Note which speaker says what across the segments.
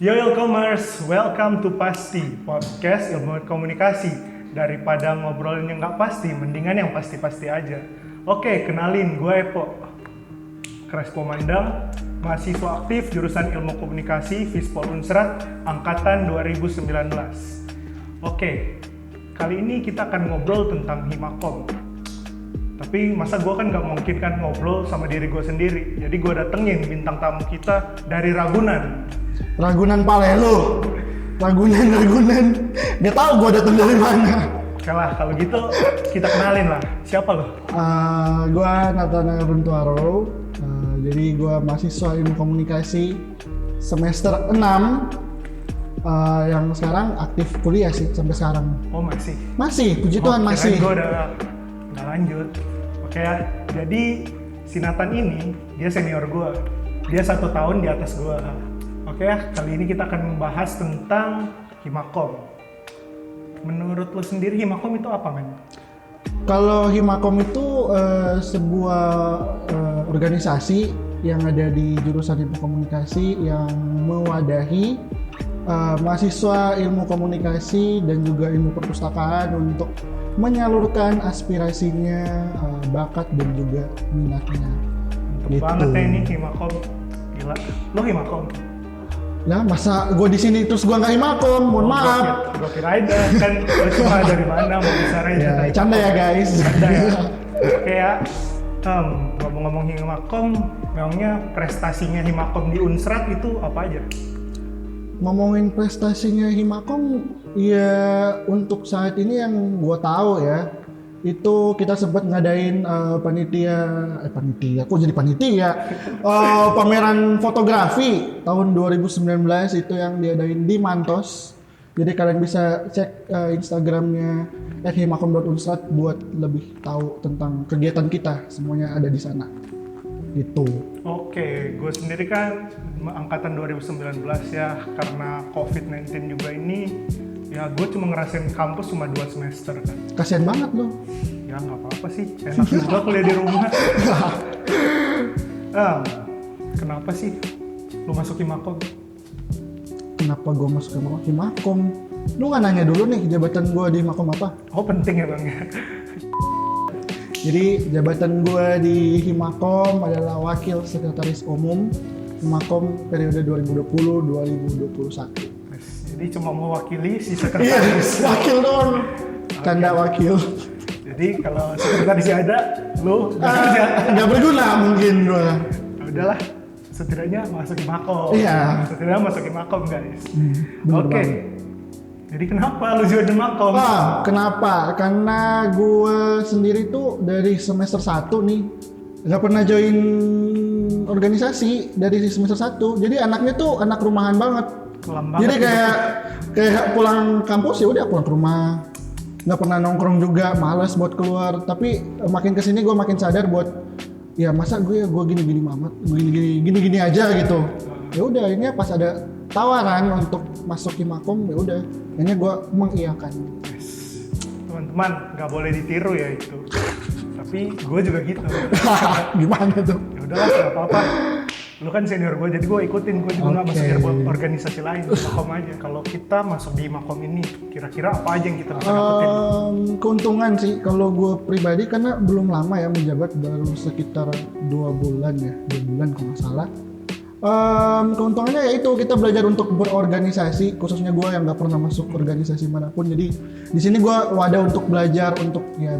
Speaker 1: Yo Ilkomers, welcome to Pasti, podcast ilmu komunikasi. Daripada ngobrolin yang nggak pasti, mendingan yang pasti-pasti aja. Oke, kenalin, gue Epo Krespo Mandang, mahasiswa aktif jurusan ilmu komunikasi Fispol Unsrat, angkatan 2019. Oke, kali ini kita akan ngobrol tentang Himakom. Tapi masa gue kan nggak mungkin kan ngobrol sama diri gue sendiri. Jadi gue datengin bintang tamu kita dari Ragunan.
Speaker 2: Ragunan Palelu, Ragunan. Gak tau gue datang dari mana.
Speaker 1: Kalau gitu kita kenalin lah. Siapa lo?
Speaker 2: Gue Nathanael Runtuaro. Jadi gue mahasiswa ilmu komunikasi semester 6 yang sekarang aktif kuliah sih sampai sekarang.
Speaker 1: Oh masih?
Speaker 2: Masih, puji Tuhan masih.
Speaker 1: Gue udah lanjut. Oke ya, jadi si Nathan ini dia senior gue. Dia 1 tahun di atas gue. Oke ya, kali ini kita akan membahas tentang Himakom. Menurut lo sendiri Himakom itu apa, men?
Speaker 2: Kalau Himakom itu sebuah organisasi yang ada di jurusan ilmu komunikasi yang mewadahi mahasiswa ilmu komunikasi dan juga ilmu perpustakaan untuk menyalurkan aspirasinya, bakat dan juga minatnya.
Speaker 1: Mantap banget ya ini Himakom. Gila, lo Himakom?
Speaker 2: Nah, masa gue di sini terus gue nggak Himakom, mohon maaf.
Speaker 1: Gue kira aja kan lo cuma dari mana mau bisa
Speaker 2: Ya, canda ya guys.
Speaker 1: Canda ya. Oke ya, ngomong-ngomong Himakom, memangnya prestasinya Himakom di Unsrat itu apa aja?
Speaker 2: Ngomongin prestasinya Himakom, ya untuk saat ini yang gue tahu ya, itu kita sempat ngadain kok jadi panitia? Pameran fotografi tahun 2019 itu yang diadain di Mantos. Jadi kalian bisa cek Instagramnya @himakom.unsrat buat lebih tahu tentang kegiatan kita. Semuanya ada di sana. Gitu.
Speaker 1: Oke, gue sendiri kan angkatan 2019 ya, karena COVID-19 juga ini, ya gue cuma ngerasain kampus cuma 2 semester kan.
Speaker 2: Kasian banget loh.
Speaker 1: Ya nggak apa-apa sih, enak juga kuliah di rumah. Kenapa sih lu masuk Himakom?
Speaker 2: Kenapa gue masuk ke Himakom? Lu nggak nanya dulu nih jabatan gue di Himakom apa?
Speaker 1: Oh penting ya bang ya.
Speaker 2: Jadi jabatan gue di Himakom adalah Wakil Sekretaris Umum Himakom periode 2020-2021.
Speaker 1: Jadi cuma mewakili si sekretaris.
Speaker 2: Yes, wakil dong. Canda wakil.
Speaker 1: Jadi kalau sekretarisnya ada, lu nggak kerja.
Speaker 2: Nggak berguna mungkin gue.
Speaker 1: Ya udahlah, setidaknya masuk Himakom.
Speaker 2: Iya.
Speaker 1: Setidaknya masuk Himakom guys.
Speaker 2: Bener
Speaker 1: Oke.
Speaker 2: banget.
Speaker 1: Jadi kenapa lu join Himakom?
Speaker 2: Kenapa? Karena gue sendiri tuh dari semester 1 nih nggak pernah join organisasi dari semester 1. Jadi anaknya tuh anak rumahan banget. Jadi kayak pulang kampus ya udah pulang ke rumah. Nggak pernah nongkrong juga, malas buat keluar. Tapi makin kesini gue makin sadar buat ya masa gue gini-gini mamat, gini-gini aja gitu. Ya udah akhirnya pas ada tawaran untuk masuk Himakom ya udah akhirnya gue mengiyakan.
Speaker 1: Teman-teman nggak boleh ditiru ya itu. Tapi gue juga gitu.
Speaker 2: Gimana tuh?
Speaker 1: Ya udahlah nggak apa-apa. Lu kan senior gue, jadi gue ikutin. Gue juga nggak masuk organisasi lain, Himakom aja. Kalau kita masuk di Himakom ini, kira-kira apa aja yang kita bisa dapetin?
Speaker 2: Keuntungan sih kalau gue pribadi karena belum lama ya menjabat, baru sekitar 2 bulan kalau nggak salah. Keuntungannya yaitu kita belajar untuk berorganisasi, khususnya gue yang nggak pernah masuk organisasi manapun. Jadi di sini gue wadah untuk belajar untuk ya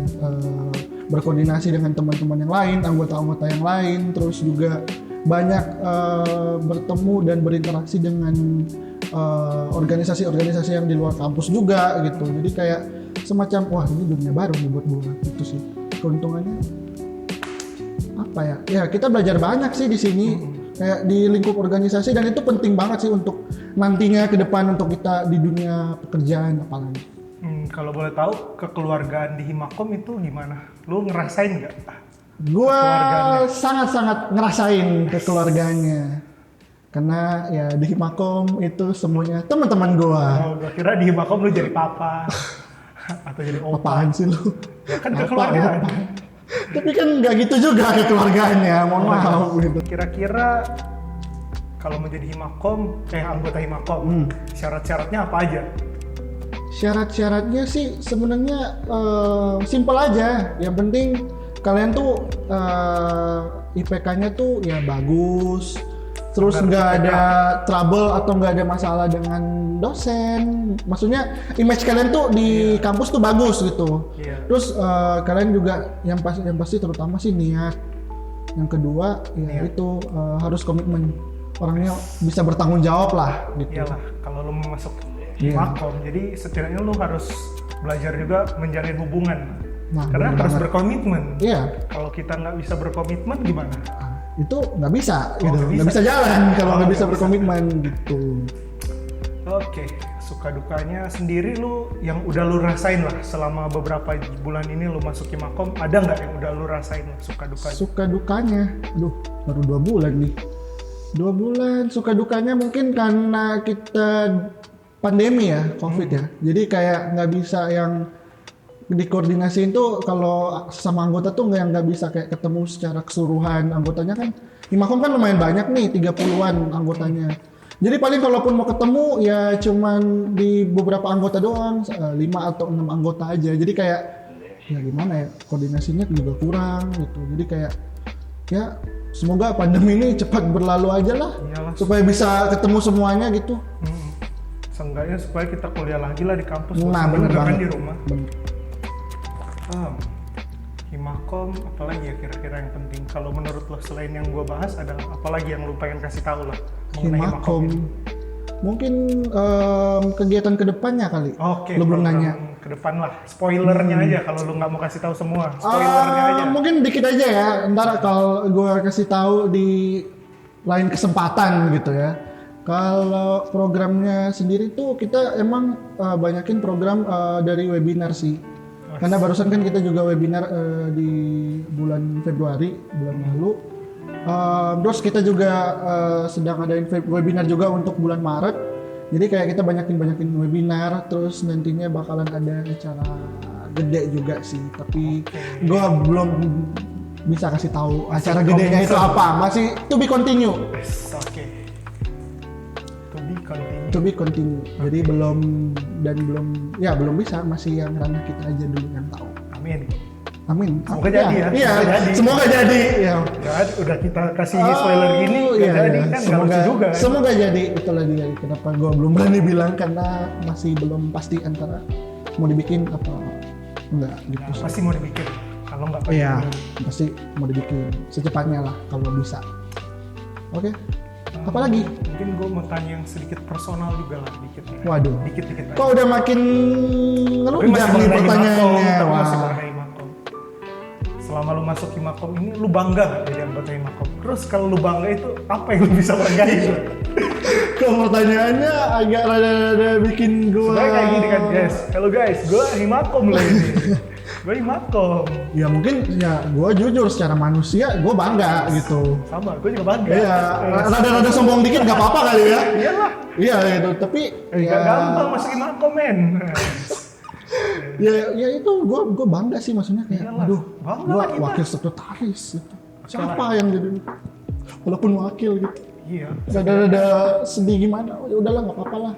Speaker 2: berkoordinasi dengan teman-teman yang lain, anggota-anggota yang lain, terus juga banyak bertemu dan berinteraksi dengan organisasi-organisasi yang di luar kampus juga gitu. Jadi kayak semacam wah ini dunia baru nih buat gue gitu sih. Keuntungannya apa ya? Ya kita belajar banyak sih di sini. Kayak di lingkup organisasi dan itu penting banget sih untuk nantinya ke depan untuk kita di dunia pekerjaan apalagi.
Speaker 1: Kalau boleh tahu kekeluargaan di Himakom itu gimana? Lu ngerasain nggak?
Speaker 2: Gue sangat-sangat ngerasain kekeluarganya karena ya di Himakom itu semuanya teman-teman gue.
Speaker 1: Oh, gue kira di Himakom lu jadi papa atau jadi opa.
Speaker 2: Apaan sih lu?
Speaker 1: Ya kan kekeluargaan.
Speaker 2: Tapi kan nggak gitu juga kekeluargaannya, mohon maaf gitu.
Speaker 1: Kira-kira kalau menjadi anggota Himakom, syarat-syaratnya apa aja?
Speaker 2: Syarat-syaratnya sih sebenarnya simpel aja. Yang penting kalian tuh IPK-nya tuh ya bagus, terus nggak ada trouble atau nggak ada masalah dengan dosen. Maksudnya image kalian tuh di kampus tuh bagus gitu. Terus kalian juga yang pasti terutama sih niat. Yang kedua ya itu harus komitmen. Orangnya bisa bertanggung jawab lah gitu.
Speaker 1: Iyalah, kalau lu mau masuk Himakom, jadi setidaknya lu harus belajar juga menjalin hubungan. Karena harus berkomitmen.
Speaker 2: Iya.
Speaker 1: Kalau kita nggak bisa berkomitmen gimana?
Speaker 2: Itu nggak bisa, gitu. Nggak bisa jalan kalau nggak bisa berkomitmen gitu.
Speaker 1: Oke, suka dukanya sendiri lu yang udah lu rasain lah selama beberapa bulan ini lu masuk Himakom, ada nggak yang udah lu rasain suka dukanya?
Speaker 2: Suka dukanya, baru 2 bulan nih. 2 bulan suka dukanya mungkin karena kita pandemi ya, COVID ya. Jadi kayak nggak bisa yang dikoordinasiin tuh kalau sama anggota tuh nggak bisa kayak ketemu secara keseluruhan anggotanya kan. Himakom kan lumayan banyak nih, 30-an anggotanya. Jadi paling kalaupun mau ketemu ya cuman di beberapa anggota doang, 5 atau 6 anggota aja. Jadi kayak ya gimana ya, koordinasinya juga kurang gitu. Jadi kayak ya semoga pandemi ini cepat berlalu aja lah. Iyalah. Supaya bisa ketemu semuanya gitu.
Speaker 1: Seenggaknya supaya kita kuliah lagi lah di kampus.
Speaker 2: Nah, bener banget.
Speaker 1: Kan di rumah. Himakom, apalagi ya kira-kira yang penting? Kalau menurut lo selain yang gue bahas, ada apalagi yang lo pengen kasih tahu lah mengenai Himakom?
Speaker 2: Mungkin kegiatan kedepannya kali.
Speaker 1: Oke,
Speaker 2: lo belum nanya.
Speaker 1: Kedepan lah, spoilernya aja kalau lo nggak mau kasih tahu semua. Spoilernya aja.
Speaker 2: Mungkin dikit aja ya. Ntar kalau gue kasih tahu di lain kesempatan gitu ya. Kalau programnya sendiri tuh kita emang banyakin program dari webinar sih. Karena barusan kan kita juga webinar di bulan Februari, bulan lalu. Terus kita juga sedang adain webinar juga untuk bulan Maret. Jadi kayak kita banyakin webinar, terus nantinya bakalan ada acara gede juga sih. Tapi gue belum bisa kasih tahu acara gedenya itu apa. Masih to be continue.
Speaker 1: Oke.
Speaker 2: To be continue. Jadi belum bisa, masih yang ranah kita aja dulu yang tahu. Amin.
Speaker 1: Semoga jadi ya.
Speaker 2: Iya, semoga jadi. Ya.
Speaker 1: Udah kita kasih spoiler gini, jadi kan nggak lucu juga.
Speaker 2: Semoga jadi, betul lagi. Kenapa gue belum berani bilang karena masih belum pasti antara mau dibikin atau enggak gitu.
Speaker 1: Nah, pasti mau dibikin. Kalau nggak
Speaker 2: iya, pasti mau dibikin secepatnya lah kalau bisa. Oke. Apalagi?
Speaker 1: Mungkin gue mau tanya yang sedikit personal juga lah, dikit.
Speaker 2: Waduh.
Speaker 1: Dikit aja.
Speaker 2: Kok udah makin ngelunjak nih pertanyaannya?
Speaker 1: Masih mengenai Himakom. Selama lu masuk Himakom ini, lu bangga nggak jadi anggota Himakom? Terus kalau lu bangga itu, apa yang lu bisa banggain?
Speaker 2: Kalau pertanyaannya agak rada bikin gue...
Speaker 1: Sebenarnya kayak gini kan, guys. Halo guys, gue Himakom loh ini. Gue Himakom.
Speaker 2: Ya mungkin ya gue jujur secara manusia gue bangga gitu.
Speaker 1: Sama, gue juga bangga.
Speaker 2: Iya, rada sombong dikit nggak apa-apa kali ya.
Speaker 1: Iyalah.
Speaker 2: Iya gitu, tapi
Speaker 1: ya gampang masuk Himakom men.
Speaker 2: ya itu gue bangga sih, maksudnya kayak
Speaker 1: iyalah,
Speaker 2: aduh gue
Speaker 1: kita.
Speaker 2: wakil sekretaris gitu. Siapa yang jadi walaupun wakil gitu.
Speaker 1: Iya.
Speaker 2: Rada sedih gimana, ya udahlah nggak apa-apa lah.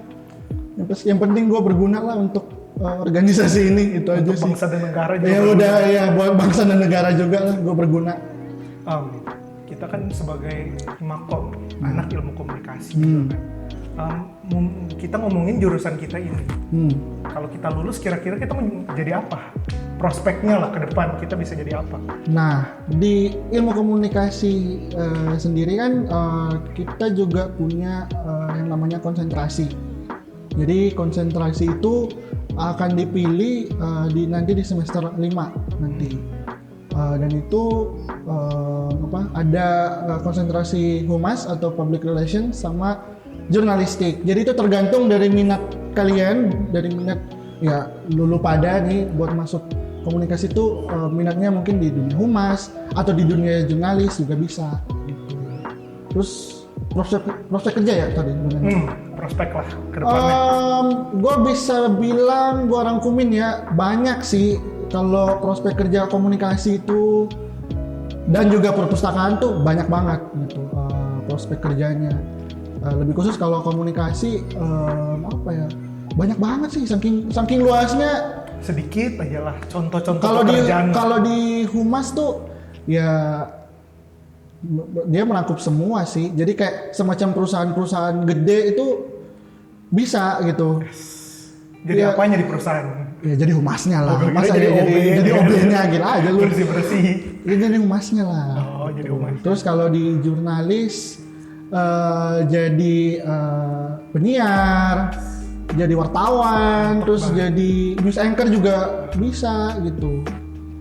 Speaker 2: Yang penting gue berguna lah untuk organisasi ini, itu aja sih.
Speaker 1: Bangsa dan negara juga.
Speaker 2: Ya udah ya, buat bangsa dan negara juga lah gue berguna.
Speaker 1: Kita kan sebagai Himakom, anak ilmu komunikasi gitu kan. Kita ngomongin jurusan kita ini. Kalau kita lulus kira-kira kita mau jadi apa? Prospeknya lah ke depan kita bisa jadi apa?
Speaker 2: Nah, di ilmu komunikasi sendiri kan kita juga punya yang namanya konsentrasi. Jadi konsentrasi itu akan dipilih nanti di semester 5 nanti. Dan itu ada konsentrasi humas atau public relations sama jurnalistik. Jadi itu tergantung dari minat kalian, dari minat ya lulu pada nih buat masuk komunikasi itu minatnya mungkin di dunia humas atau di dunia jurnalis juga bisa gitu. Terus prospek kerja ya tadi
Speaker 1: prospek lah ke depannya.
Speaker 2: Gue bisa bilang gue rangkumin ya, banyak sih kalau prospek kerja komunikasi itu dan juga perpustakaan tuh banyak banget gitu prospek kerjanya. Lebih khusus kalau komunikasi apa ya? Banyak banget sih, saking luasnya.
Speaker 1: Sedikit aja lah contoh-contoh
Speaker 2: Kalau di humas tuh ya dia merangkup semua sih. Jadi kayak semacam perusahaan-perusahaan gede itu bisa gitu.
Speaker 1: Jadi
Speaker 2: Ya,
Speaker 1: apanya di perusahaan?
Speaker 2: ya jadi humasnya lah.
Speaker 1: Oh,
Speaker 2: Masa
Speaker 1: jadi
Speaker 2: ya
Speaker 1: OB,
Speaker 2: jadi
Speaker 1: ya.
Speaker 2: OB-nya gila aja lu.
Speaker 1: Bersih-bersih.
Speaker 2: Ya jadi humasnya lah.
Speaker 1: Oh, jadi humas.
Speaker 2: Terus kalau di jurnalis jadi penyiar, jadi wartawan, terus jadi news anchor juga bisa gitu.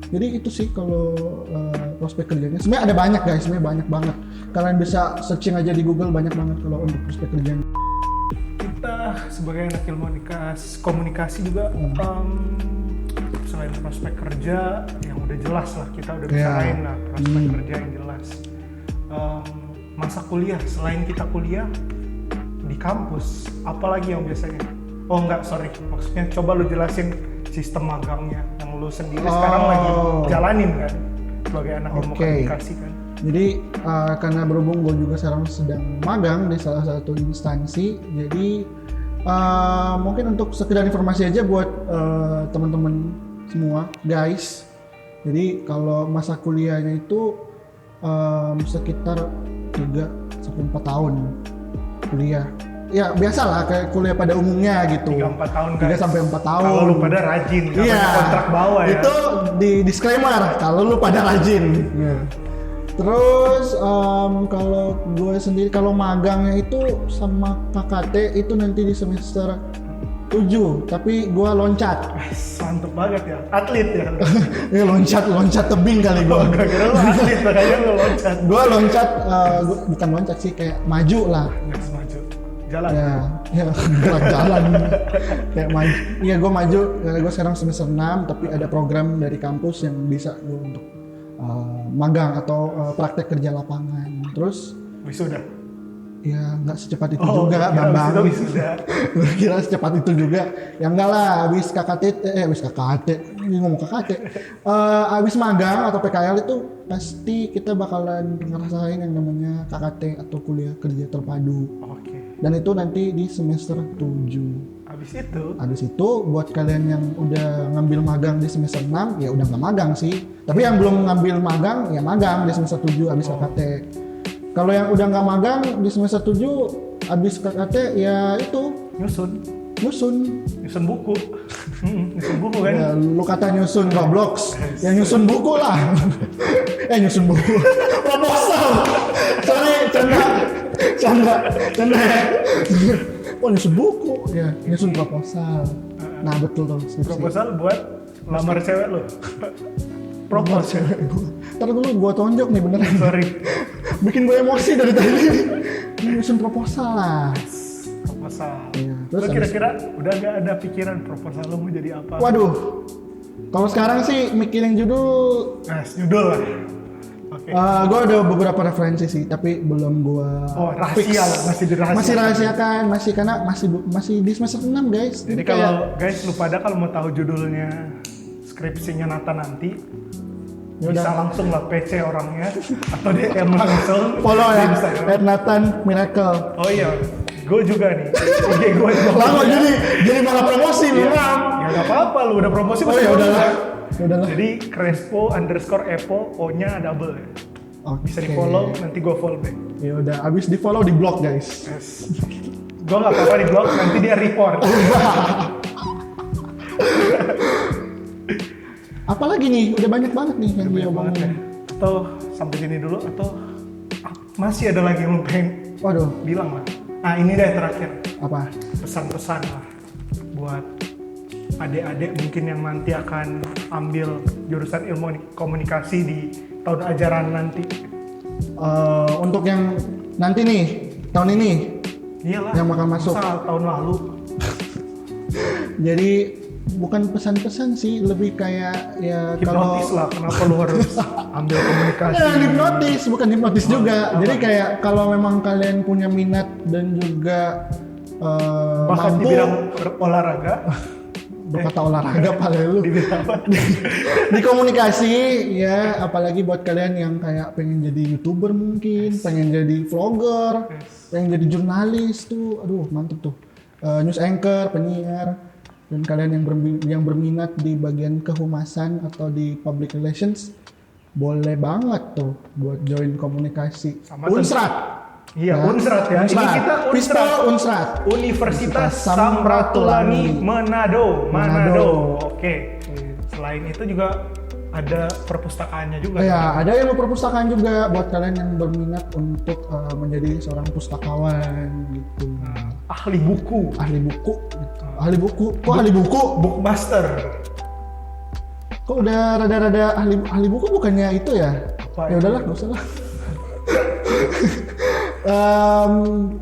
Speaker 2: Jadi itu sih kalau prospek kerjanya. Sebenarnya ada banyak guys, sebenarnya banyak banget. Kalian bisa searching aja di Google, banyak banget kalau untuk prospek kerjanya.
Speaker 1: Kita sebagai anak ilmu komunikasi juga selain prospek kerja yang udah jelas lah, kita udah bisa
Speaker 2: Ya.
Speaker 1: lain lah prospek kerja yang jelas. Masa kuliah, selain kita kuliah di kampus, apalagi yang biasanya? Oh enggak, sorry, maksudnya coba lu jelasin sistem magangnya yang lu sendiri sekarang lagi jalanin kan sebagai anak ilmu komunikasi kan.
Speaker 2: Jadi karena berhubung gue juga sekarang sedang magang di salah satu instansi, jadi mungkin untuk sekedar informasi aja buat teman-teman semua guys. Jadi kalau masa kuliahnya itu sekitar 3-4 tahun kuliah. Ya biasalah kayak kuliah pada umumnya gitu.
Speaker 1: 3-4 tahun guys.
Speaker 2: 3-4 tahun.
Speaker 1: Kalau lu pada rajin, nggak
Speaker 2: Iya.
Speaker 1: pakai kontrak bawah ya.
Speaker 2: Itu di disclaimer kalau lu pada rajin. Terus kalau gue sendiri kalau magangnya itu sama KKT itu nanti di semester 7, tapi gue loncat.
Speaker 1: Mantep banget ya, atlet ya.
Speaker 2: Ya loncat tebing kali gue.
Speaker 1: Gak kira lu atlet, makanya lu loncat.
Speaker 2: Gue loncat, bukan loncat sih, kayak maju lah.
Speaker 1: Next maju, jalan.
Speaker 2: Ya jalan. Kayak maju. Iya gue maju, karena gue sekarang semester 6, tapi ada program dari kampus yang bisa gue untuk magang atau praktek kerja lapangan. Terus
Speaker 1: Wisuda.
Speaker 2: ya nggak secepat itu juga,
Speaker 1: kira
Speaker 2: Bambang.
Speaker 1: abis itu wisuda.
Speaker 2: Kira secepat itu juga. Ya enggak lah, habis KKT, ini ngomong KKT. Habis magang atau PKL itu pasti kita bakalan ngerasain yang namanya KKT atau kuliah kerja terpadu.
Speaker 1: Oke.
Speaker 2: Dan itu nanti di semester 7. Habis itu buat kalian yang udah ngambil magang di semester 6 ya udah nggak magang sih. Tapi yang belum ngambil magang ya magang di semester 7 habis KKT. Kalau yang udah nggak magang di semester 7 habis KKT ya itu nyusun
Speaker 1: buku. Nyusun buku kan.
Speaker 2: ya, lu kata nyusun Roblox ya nyusun buku lah. Nyusun buku proposal. Sorry, canda. Oh nyusun buku ya, nyusun proposal. Nah betul tuh skripsi.
Speaker 1: Proposal buat lamar cewek lo. Proposal.
Speaker 2: Ntar dulu gua tonjok nih beneran.
Speaker 1: Sorry.
Speaker 2: Bikin gue emosi dari tadi. Nyusun proposal lah.
Speaker 1: Proposal.
Speaker 2: Iya,
Speaker 1: Lo
Speaker 2: terus
Speaker 1: kira-kira udah gak ada pikiran proposal lo mau jadi apa?
Speaker 2: Waduh. Kalau sekarang sih mikirin judul.
Speaker 1: Judul lah. Oke.
Speaker 2: Gue ada beberapa referensi sih, tapi belum gue.
Speaker 1: Rahasia lah, masih dirahasiakan.
Speaker 2: Masih rahasiakan, karena masih di semester 6 guys.
Speaker 1: Jadi kalau guys lu pada kalau mau tahu judulnya skripsinya Nathan nanti bisa langsung lah PC orangnya atau DM langsung
Speaker 2: follow
Speaker 1: di
Speaker 2: ya
Speaker 1: Instagram.
Speaker 2: @Nathan Miracle.
Speaker 1: Oh iya, gue juga nih. Oke, gue juga.
Speaker 2: Lama jadi malah promosi lu.
Speaker 1: Ya nggak apa-apa, lu udah promosi.
Speaker 2: Oh ya udahlah.
Speaker 1: Jadi Crespo_Epo, O-nya double ya. Bisa di follow, nanti gue follow back.
Speaker 2: Ya udah, abis di follow di blog guys.
Speaker 1: Yes. Gue nggak apa-apa di blog, nanti dia report.
Speaker 2: Apalagi nih, udah banyak banget nih yang dia
Speaker 1: banget ya.
Speaker 2: omongin.
Speaker 1: Atau sampai sini dulu atau masih ada lagi yang lu pengen
Speaker 2: Waduh,
Speaker 1: bilang lah. Nah ini deh terakhir,
Speaker 2: apa?
Speaker 1: pesan-pesan lah buat adik-adik mungkin yang nanti akan ambil jurusan ilmu komunikasi di tahun ajaran nanti.
Speaker 2: Untuk yang nanti nih, tahun ini,
Speaker 1: Iyalah,
Speaker 2: yang bakal masuk.
Speaker 1: masa tahun lalu.
Speaker 2: Jadi bukan pesan-pesan sih, lebih kayak ya kalau
Speaker 1: Hipnotis lah, kenapa lu harus ambil komunikasi?
Speaker 2: ya, hipnotis, bukan hipnotis juga. Jadi kayak kalau memang kalian punya minat dan juga
Speaker 1: Bahkan
Speaker 2: mampu,
Speaker 1: di bidang olahraga.
Speaker 2: berkata olahraga paling lu.
Speaker 1: Di bidang apa?
Speaker 2: Di komunikasi ya, apalagi buat kalian yang kayak pengen jadi YouTuber mungkin, pengen jadi vlogger, pengen jadi jurnalis tuh, aduh mantep tuh. News anchor, penyiar, dan kalian yang berminat di bagian kehumasan atau di public relations, boleh banget tuh buat join komunikasi.
Speaker 1: Sama
Speaker 2: Unsrat.
Speaker 1: Iya, Unsrat ya. Ini kita
Speaker 2: Pispol Unsrat.
Speaker 1: Universitas Samratulangi Manado. Oke. Selain itu juga ada perpustakaannya juga.
Speaker 2: Ya, ada ilmu perpustakaan juga buat kalian yang berminat untuk menjadi seorang pustakawan gitu.
Speaker 1: Ahli buku.
Speaker 2: Ahli buku. Gitu. Ahli buku. Kok ahli buku?
Speaker 1: Bookmaster.
Speaker 2: Kok udah rada-rada ahli buku bukannya itu ya?
Speaker 1: Apa
Speaker 2: Ya
Speaker 1: itu?
Speaker 2: udahlah, nggak usah lah.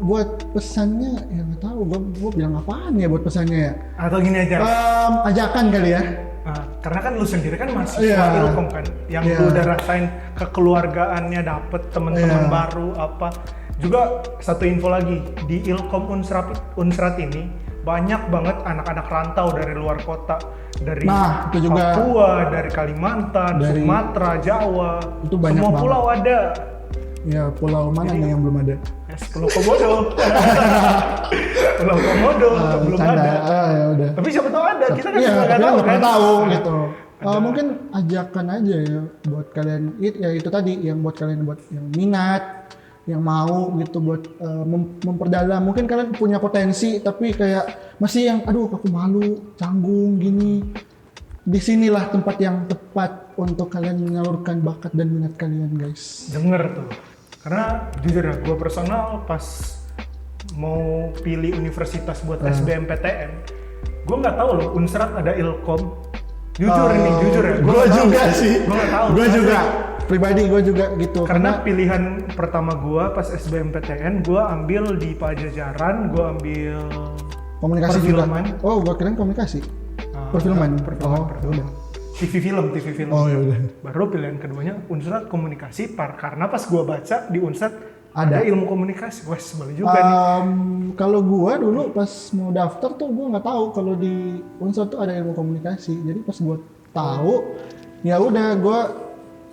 Speaker 2: Buat pesannya ya nggak tahu. Gue bilang apaan ya buat pesannya ya?
Speaker 1: Atau gini aja.
Speaker 2: Ajakan kali ya.
Speaker 1: Karena kan lu sendiri kan mahasiswa
Speaker 2: Iya.
Speaker 1: Ilkom kan, yang
Speaker 2: Iya.
Speaker 1: lu udah rasain kekeluargaannya, dapet teman-teman
Speaker 2: Iya.
Speaker 1: baru apa. Juga satu info lagi, di Ilkom Unsrat ini banyak banget anak-anak rantau dari luar kota, dari
Speaker 2: Nah, itu juga.
Speaker 1: Papua, dari Kalimantan,
Speaker 2: Dari-
Speaker 1: Sumatera, Jawa,
Speaker 2: Itu banyak
Speaker 1: semua
Speaker 2: banget.
Speaker 1: pulau ada.
Speaker 2: Ya, pulau mana nih yang belum ada?
Speaker 1: Pulau Komodo. Pulau Komodo belum
Speaker 2: Canda.
Speaker 1: ada.
Speaker 2: Ya udah.
Speaker 1: Tapi siapa tahu ada, kita kan
Speaker 2: Iya,
Speaker 1: juga nggak
Speaker 2: kita
Speaker 1: tahu
Speaker 2: nggak
Speaker 1: kan.
Speaker 2: pernah tahu gitu. Mungkin ajakan aja ya buat kalian, ya itu tadi yang buat kalian buat yang minat, yang mau gitu buat memperdalam. Mungkin kalian punya potensi tapi kayak masih yang aduh aku malu, canggung gini. Disinilah tempat yang tepat untuk kalian menyalurkan bakat dan minat kalian, guys.
Speaker 1: Denger tuh, karena jujur ya, gue personal pas mau pilih universitas buat SBMPTN, gue nggak tahu loh Unsrat ada Ilkom. Jujur ini, jujur ya.
Speaker 2: Gue juga sih.
Speaker 1: Gue nggak tahu.
Speaker 2: Gue juga. Pribadi gue juga gitu.
Speaker 1: Karena pilihan pertama gue pas SBMPTN, gue ambil di Pajajaran, gue ambil
Speaker 2: komunikasi
Speaker 1: perfilman.
Speaker 2: juga. Oh, gue kirain komunikasi. Perfilman.
Speaker 1: Perfilman.
Speaker 2: Udah.
Speaker 1: TV film.
Speaker 2: Oh ya udah.
Speaker 1: Baru pilihan keduanya Unsrat komunikasi, karena pas gue baca di Unsrat
Speaker 2: Ada.
Speaker 1: ada ilmu komunikasi. Wah, sebel juga nih.
Speaker 2: Kalau gua dulu pas mau daftar tuh gua nggak tahu kalau di Unsur tuh ada ilmu komunikasi. Jadi pas gua tahu, ya udah gua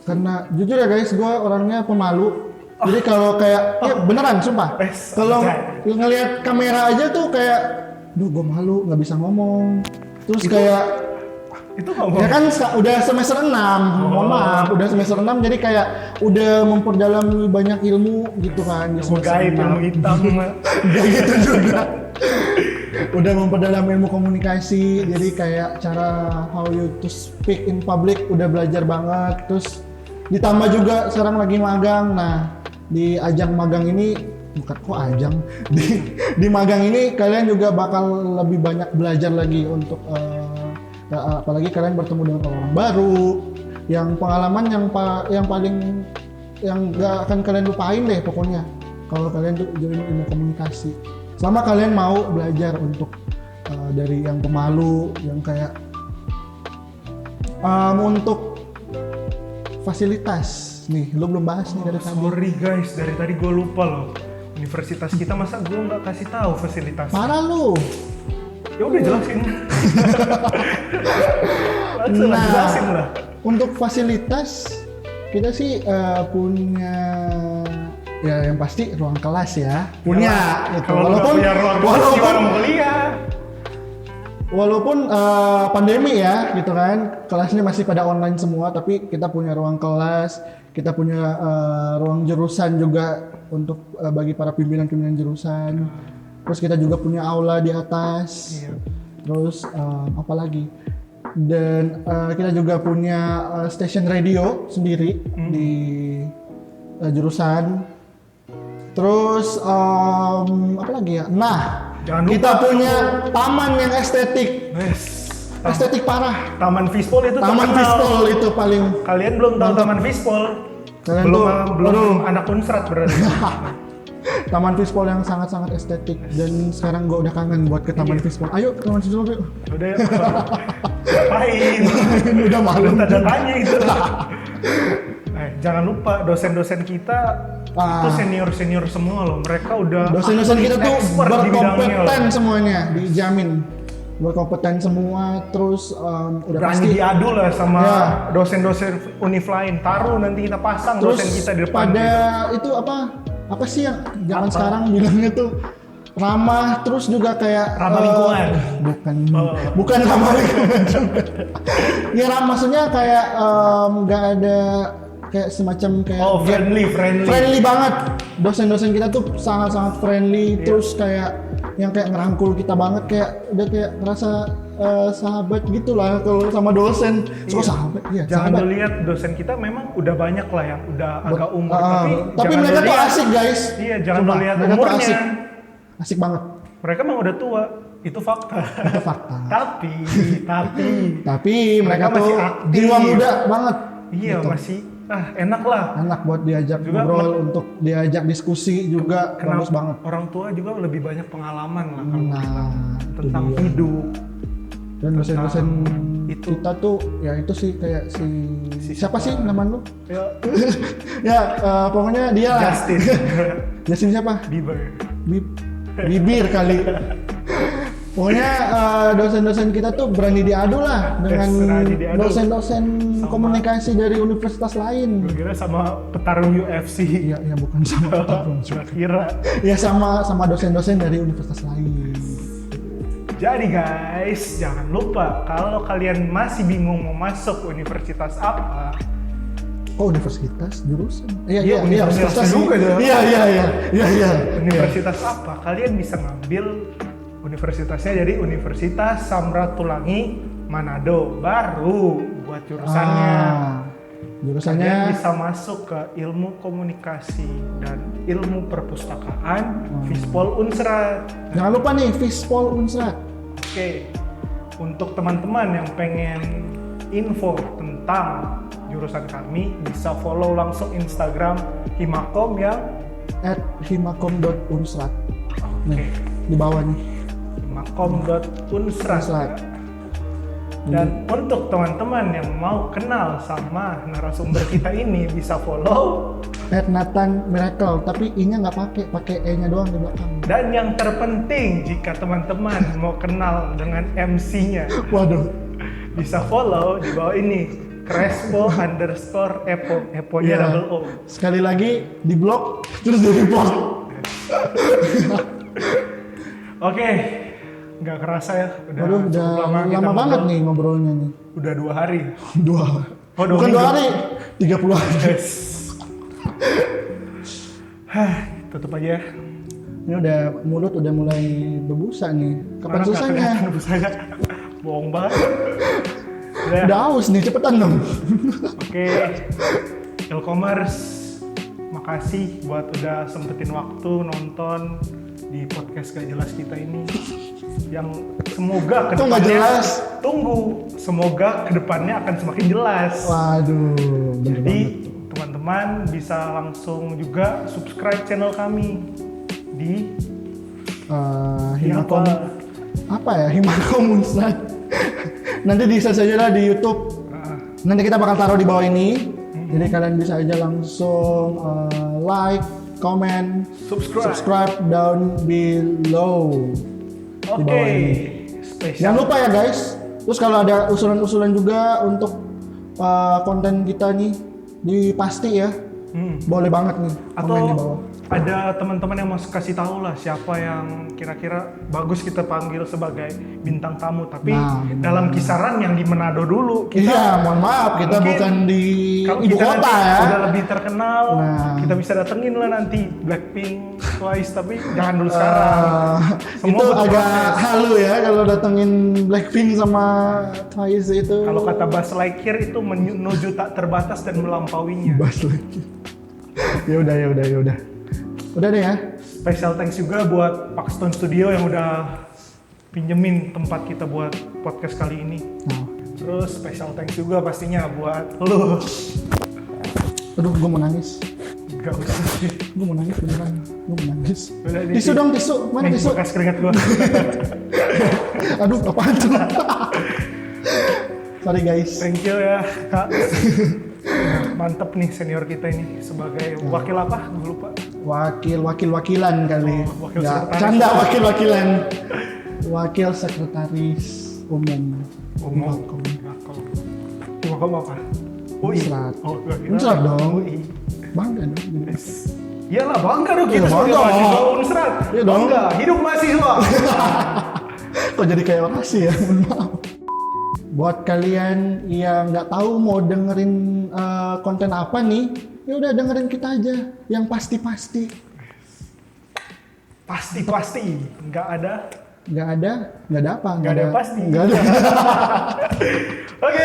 Speaker 2: karena jujur ya guys, gua orangnya pemalu. Jadi kalau kayak ya beneran sumpah. Kalau ngelihat kamera aja tuh kayak, duh gua malu nggak bisa ngomong. Terus kayak
Speaker 1: Itu ngomong.
Speaker 2: ya kan udah semester 6, mohon maaf, udah semester 6 jadi kayak udah memperdalam banyak ilmu gitu kan di semester
Speaker 1: Gaib,
Speaker 2: 6.
Speaker 1: ilmu hitam.
Speaker 2: Gak gitu juga. Udah memperdalam ilmu komunikasi, jadi kayak cara how you to speak in public udah belajar banget. Terus ditambah juga sekarang lagi magang. Nah, di ajang magang ini bukan kok ajang di magang ini kalian juga bakal lebih banyak belajar lagi untuk apalagi kalian bertemu dengan orang baru, yang pengalaman yang paling yang gak akan kalian lupain deh pokoknya kalau kalian tuh join ilmu komunikasi. Selama kalian mau belajar untuk dari yang pemalu, yang kayak untuk fasilitas nih, lo belum bahas nih dari tadi.
Speaker 1: Sorry guys, dari tadi gue lupa loh. Universitas kita masa gue nggak kasih tahu fasilitas.
Speaker 2: Parah lu.
Speaker 1: Ya udah jelasin. Langsung lah, jelasin lah.
Speaker 2: Untuk fasilitas kita sih punya ya yang pasti ruang kelas ya. Punya gitu.
Speaker 1: Kalau nggak punya ruang kelas gimana mau kuliah?
Speaker 2: Walaupun pandemi ya gitu kan, kelasnya masih pada online semua, tapi kita punya ruang kelas, kita punya ruang jurusan juga untuk bagi para pimpinan jurusan. Terus kita juga punya aula di atas.
Speaker 1: Iya.
Speaker 2: Terus apa lagi? Dan kita juga punya station radio sendiri di jurusan. Terus apa lagi ya? Nah,
Speaker 1: jangan lupa
Speaker 2: kita punya taman yang estetik.
Speaker 1: Yes.
Speaker 2: Estetik parah.
Speaker 1: Taman Fishbowl itu
Speaker 2: Taman
Speaker 1: terkenal.
Speaker 2: Fishbowl itu paling.
Speaker 1: Kalian belum tahu Taman Fishbowl?
Speaker 2: Kalian
Speaker 1: Belum
Speaker 2: tuh,
Speaker 1: anak Unsrat berarti.
Speaker 2: Taman Fishbowl yang sangat-sangat estetik, dan sekarang gue udah kangen buat ke Taman Fishbowl. Ayo ke Taman Fishbowl yuk.
Speaker 1: Udah ya. Ngapain?
Speaker 2: Udah malu.
Speaker 1: Belum tanda tanya itu. Jangan lupa dosen-dosen kita itu senior semua loh. Mereka udah
Speaker 2: Dosen-dosen kita tuh
Speaker 1: expert di bidangnya loh.
Speaker 2: berkompeten semuanya, dijamin. berkompeten semua, terus udah
Speaker 1: Berani
Speaker 2: pasti
Speaker 1: diadu lah sama
Speaker 2: Ya.
Speaker 1: dosen-dosen univ lain. Taruh nanti kita pasang
Speaker 2: terus
Speaker 1: dosen kita di depan.
Speaker 2: pada itu apa sih yang zaman sekarang bilangnya tuh ramah, terus juga kayak
Speaker 1: Ramah lingkungan.
Speaker 2: bukan ramah lingkungan juga. Ya maksudnya kayak nggak ada kayak semacam kayak friendly banget. Dosen-dosen kita tuh sangat-sangat friendly, terus kayak yang kayak ngerangkul kita banget, kayak udah kayak ngerasa sahabat gitu lah kalau sama dosen. So sahabat, iya.
Speaker 1: Jangan
Speaker 2: sahabat.
Speaker 1: dilihat dosen kita memang udah banyak lah yang udah agak umur,
Speaker 2: Tapi
Speaker 1: jangan
Speaker 2: mereka tuh
Speaker 1: dilihat-
Speaker 2: asik guys.
Speaker 1: Iya, jangan
Speaker 2: Sumpah,
Speaker 1: dilihat
Speaker 2: mereka tuh
Speaker 1: umurnya.
Speaker 2: Asik banget.
Speaker 1: Mereka mah udah tua, itu fakta.
Speaker 2: Itu fakta.
Speaker 1: Tapi
Speaker 2: mereka
Speaker 1: masih
Speaker 2: tuh
Speaker 1: aktif.
Speaker 2: jiwa muda banget.
Speaker 1: Iya,
Speaker 2: Gitu.
Speaker 1: masih enak lah.
Speaker 2: Enak buat diajak
Speaker 1: Juga
Speaker 2: ngobrol, untuk diajak diskusi juga bagus banget.
Speaker 1: Orang tua juga lebih banyak pengalaman lah kalau kita
Speaker 2: Nah,
Speaker 1: tentang
Speaker 2: itu dia.
Speaker 1: hidup.
Speaker 2: Dan dosen-dosen
Speaker 1: itu.
Speaker 2: kita tuh ya itu sih kayak si siapa sih nama lu?
Speaker 1: Ya,
Speaker 2: Ya pokoknya dia lah.
Speaker 1: Justin
Speaker 2: Justin siapa?
Speaker 1: Bieber.
Speaker 2: Bibir kali. Pokoknya dosen-dosen kita tuh berani diadu lah dengan
Speaker 1: berani diadu.
Speaker 2: dosen-dosen komunikasi dari universitas lain.
Speaker 1: Gue kira sama petarung UFC.
Speaker 2: Iya, ya bukan sama
Speaker 1: Gue kira.
Speaker 2: ya sama dosen-dosen dari universitas lain.
Speaker 1: Jadi guys, jangan lupa kalau kalian masih bingung mau masuk universitas apa,
Speaker 2: Oh, universitas jurusan.
Speaker 1: Iya, universitas juga dong.
Speaker 2: Iya.
Speaker 1: universitas apa, kalian bisa ngambil universitasnya dari Universitas Samratulangi Manado, baru buat jurusannya.
Speaker 2: Jurusannya
Speaker 1: Kalian bisa masuk ke ilmu komunikasi dan ilmu perpustakaan Fispol Unsrat.
Speaker 2: jangan lupa nih Fispol Unsrat.
Speaker 1: Oke, untuk teman-teman yang pengen info tentang jurusan kami, bisa follow langsung Instagram Himakom yang
Speaker 2: @himakom.unsrat. Nih,
Speaker 1: Oke.
Speaker 2: di bawah nih.
Speaker 1: himakom.unsrat.
Speaker 2: Unsrat.
Speaker 1: Dan untuk teman-teman yang mau kenal sama narasumber kita ini, bisa follow.
Speaker 2: Nathan Miracle, tapi I-nya nggak pakai E-nya doang di belakang.
Speaker 1: Dan yang terpenting, jika teman-teman mau kenal dengan MC-nya,
Speaker 2: Waduh.
Speaker 1: bisa follow di bawah ini, Crespo_Epo, Epo-nya
Speaker 2: Iya.
Speaker 1: double O.
Speaker 2: Sekali lagi di blog terus di report.
Speaker 1: Oke, nggak kerasa ya,
Speaker 2: Waduh, udah
Speaker 1: cukup kita
Speaker 2: lama banget
Speaker 1: ngobrol.
Speaker 2: nih ngobrolnya nih.
Speaker 1: Udah 2 hari.
Speaker 2: Dua.
Speaker 1: Oh, 2
Speaker 2: Bukan
Speaker 1: minggu.
Speaker 2: 2 hari, 30 hari.
Speaker 1: Yes. Tutup aja ya.
Speaker 2: Ini udah mulut udah mulai berbusa nih. Kapan
Speaker 1: Mana nggak
Speaker 2: selesainya?
Speaker 1: kelihatan busanya? Bohong banget. Udah.
Speaker 2: Udah haus nih, cepetan dong.
Speaker 1: Oke, e-commerce, makasih buat udah sempetin waktu nonton di podcast gak jelas kita ini. Yang semoga
Speaker 2: Kok nggak jelas?
Speaker 1: Tunggu, semoga kedepannya akan semakin jelas.
Speaker 2: Waduh, bener
Speaker 1: Jadi
Speaker 2: banget.
Speaker 1: teman-teman bisa langsung juga subscribe channel kami di
Speaker 2: Himakom apa ya? Himakom Unsrat. Nanti di search aja lah di YouTube. Nanti kita bakal taruh di bawah ini. Jadi kalian bisa aja langsung like, comment, subscribe down below. Di bawah
Speaker 1: Oke,
Speaker 2: ini.
Speaker 1: spesial.
Speaker 2: Jangan lupa ya guys. Terus kalau ada usulan-usulan juga untuk konten kita nih di pasti ya, boleh banget nih komen di bawah.
Speaker 1: Atau ada teman-teman yang mau kasih tahu lah siapa yang kira-kira bagus kita panggil sebagai bintang tamu, tapi
Speaker 2: Nah, benar.
Speaker 1: dalam kisaran yang di Manado dulu.
Speaker 2: Iya, mohon maaf kita
Speaker 1: Mungkin
Speaker 2: bukan di
Speaker 1: kalau
Speaker 2: ibu
Speaker 1: kita
Speaker 2: kota
Speaker 1: nanti
Speaker 2: ya.
Speaker 1: udah lebih terkenal,
Speaker 2: Nah.
Speaker 1: kita bisa datengin lah nanti Blackpink, Twice, tapi jangan dulu sekarang. Semua
Speaker 2: Itu
Speaker 1: butuh
Speaker 2: agak
Speaker 1: proses.
Speaker 2: halu ya kalau datengin Blackpink sama Twice itu.
Speaker 1: Kalau kata Buzz Lightyear itu menuju tak terbatas dan melampauinya.
Speaker 2: Bas lagi. ya udah. Udah deh ya.
Speaker 1: Special thanks juga buat Paxton Studio yang udah pinjemin tempat kita buat podcast kali ini.
Speaker 2: Nah.
Speaker 1: Terus special thanks juga pastinya buat lu.
Speaker 2: Aduh, gue mau nangis.
Speaker 1: Gak usah sih.
Speaker 2: Gue mau nangis beneran. Gue mau nangis.
Speaker 1: Udah,
Speaker 2: Tisu dong, tisu. Mana
Speaker 1: Nih,
Speaker 2: tisu?
Speaker 1: bekas keringat gua.
Speaker 2: Aduh, apaan tuh? Sorry guys.
Speaker 1: Thank you ya Kak. Mantep nih senior kita ini sebagai wakil apa? Gue lupa.
Speaker 2: Wakil-wakilan kali.
Speaker 1: Oh, wakil
Speaker 2: Nggak,
Speaker 1: sekretaris.
Speaker 2: canda wakil-wakilan. Wakil Sekretaris Umum Ilkom.
Speaker 1: Ilkom apa? UI.
Speaker 2: Unsrat.
Speaker 1: Oh,
Speaker 2: Unsrat dong.
Speaker 1: UI.
Speaker 2: Bangga dong.
Speaker 1: Iyalah bangga dong kita
Speaker 2: Iya,
Speaker 1: sebagai
Speaker 2: bangga.
Speaker 1: mahasiswa Unsrat.
Speaker 2: Iya dong.
Speaker 1: Bangga, hidup mahasiswa.
Speaker 2: Kok jadi kayak orasi ya? Mohon maaf. Buat kalian yang nggak tahu mau dengerin konten apa nih, ya udah dengerin kita aja yang pasti-pasti.
Speaker 1: Pasti, nggak ada
Speaker 2: Nggak ada apa?
Speaker 1: Nggak ada yang pasti.
Speaker 2: Nggak ada.
Speaker 1: Oke,